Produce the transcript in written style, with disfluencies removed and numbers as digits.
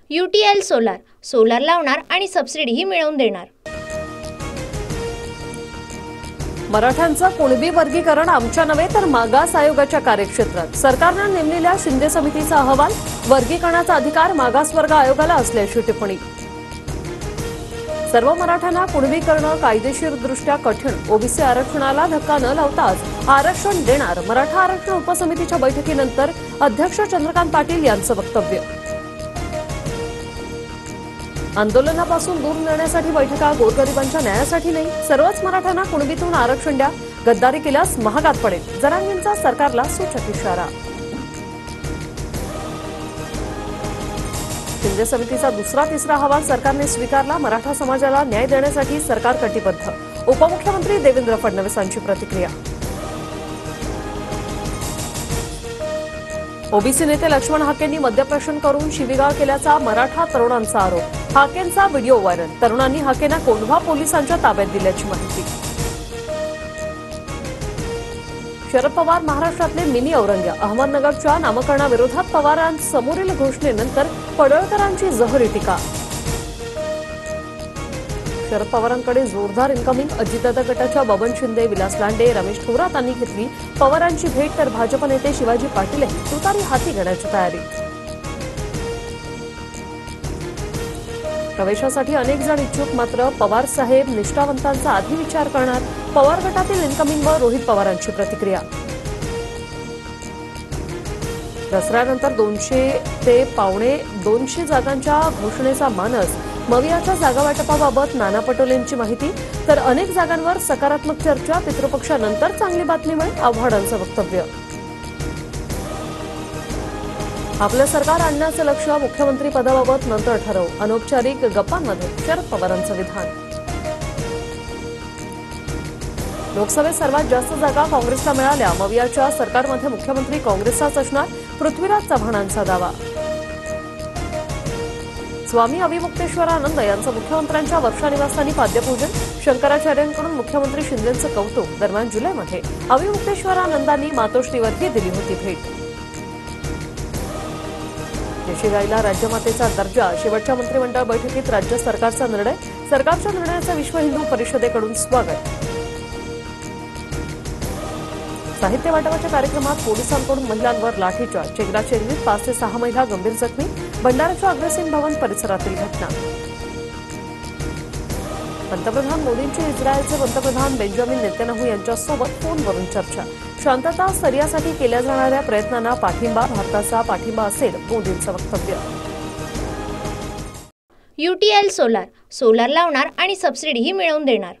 UTL solar, solar लावणार आणि सबसिडीही मिळवून देणार। मराठ्यांचं कुणबी वर्गीकरण आमच्या नव्हे तर मागास आयोगाच्या कार्यक्षेत्रात। सरकारने नेमलेल्या शिंदे समितीचा अहवाल, वर्गीकरणाचा अधिकार मागासवर्ग आयोगाला असल्याची टिप्पणी। सर्व मराठ्यांना कुणबी करणं कायदेशीरदृष्ट्या कठीण, ओबीसी आरक्षणाला धक्का न लावताच आरक्षण देणार, मराठा आरक्षण उपसमितीच्या बैठकीनंतर अध्यक्ष चंद्रकांत पाटील यांचं वक्तव्य। आंदोलनापासून दूर नेण्यासाठी बैठका, गोरगरिबांच्या न्यायासाठी नाही, सर्वच मराठ्यांना कुणबीतून आरक्षण द्या, गद्दारी केल्यास महागात पडेल, जरांगींचा सरकारला सूचक इशारा। शिंदे समितीचा दुसरा तिसरा अहवाल सरकारने स्वीकारला, मराठा समाजाला न्याय देण्यासाठी सरकार कटिबद्ध, उपमुख्यमंत्री देवेंद्र फडणवीसांची प्रतिक्रिया। ओबीसी नेते लक्ष्मण हाकेंनी मद्यप्राशन करून शिवीगाळ केल्याचा मराठा तरुणांचा आरोप, हाकेंचा व्हिडिओ व्हायरल, तरुणांनी हाकेंना कोंढवा पोलिसांच्या ताब्यात दिल्याची माहिती। शरद पवार महाराष्ट्रातले मिनी औरंग्या, अहमदनगरच्या नामकरणाविरोधात पवारांसमोरील घोषणेनंतर पडळकरांची जहरी टीका। शरद पवारांकडे जोरदार इन्कमिंग, अजितदादा गटाच्या बबन शिंदे, विलास लांडे, रमेश थोरातांनी घेतली पवारांची भेट, तर भाजप नेते शिवाजी पाटीलही तुतारी हाती घेण्याची तयारी। प्रवेशासाठी अनेक जण इच्छुक, मात्र पवार साहेब निष्ठावंतांचा आधी विचार करणार, पवार गटातील इन्कमिंगवर रोहित पवारांची प्रतिक्रिया। दसऱ्यानंतर 200 ते पावणे 200 जागांच्या घोषणेचा मानस, मवियाच्या जागा वाटपाबाबत नाना पटोलेंची माहिती, तर अनेक जागांवर सकारात्मक चर्चा, पितृपक्षानंतर चांगली बातमी मिळेल, आव्हाडांचं वक्तव्य। आपलं सरकार आणण्याचं लक्ष्य, मुख्यमंत्री पदाबाबत नंतर ठरवू, अनौपचारिक गप्पांमध्ये शरद पवारांचं विधान। लोकसभेत सर्वात जास्त जागा काँग्रेसला मिळाल्या, मवियाच्या सरकारमध्ये मुख्यमंत्री काँग्रेसचाच असणार, पृथ्वीराज चव्हाणांचा दावा। स्वामी अविमुक्तेश्वरानंद यांचं मुख्यमंत्र्यांच्या वर्षा निवासस्थानी पाद्यपूजन, शंकराचार्यांकडून मुख्यमंत्री शिंदेंचं कौतुक। दरम्यान जुलैमध्ये अविमुक्तेश्वरानंदांनी मातोश्रीवरही दिली होती भेट। येशिगाईला राज्यमातेचा दर्जा, शेवटच्या मंत्रिमंडळ बैठकीत राज्य सरकारचा निर्णय, सरकारच्या निर्णयाचं विश्व हिंदू परिषदेकडून स्वागत। साहित्य वाटपाच्या कार्यक्रमात पोलिसांकडून महिलांवर लाठीचार्ज, चेंगराचेंगरीत 5 ते 6 महिला गंभीर जखमी, भंडाऱ्याच्या अग्रसेन भवन परिसरातील घटना। पंतप्रधान मोदींची इस्रायलचे पंतप्रधान बेंजामिन नेतन्याहू यांच्यासोबत फोनवरून चर्चा, शांतता स्थैर्यासाठी केल्या जाणाऱ्या प्रयत्नांना पाठिंबा, भारताचा पाठिंबा असेल, मोदींचं वक्तव्य। UTL सोलार, सोलार लावणार आणि सबसिडीही मिळवून देणार।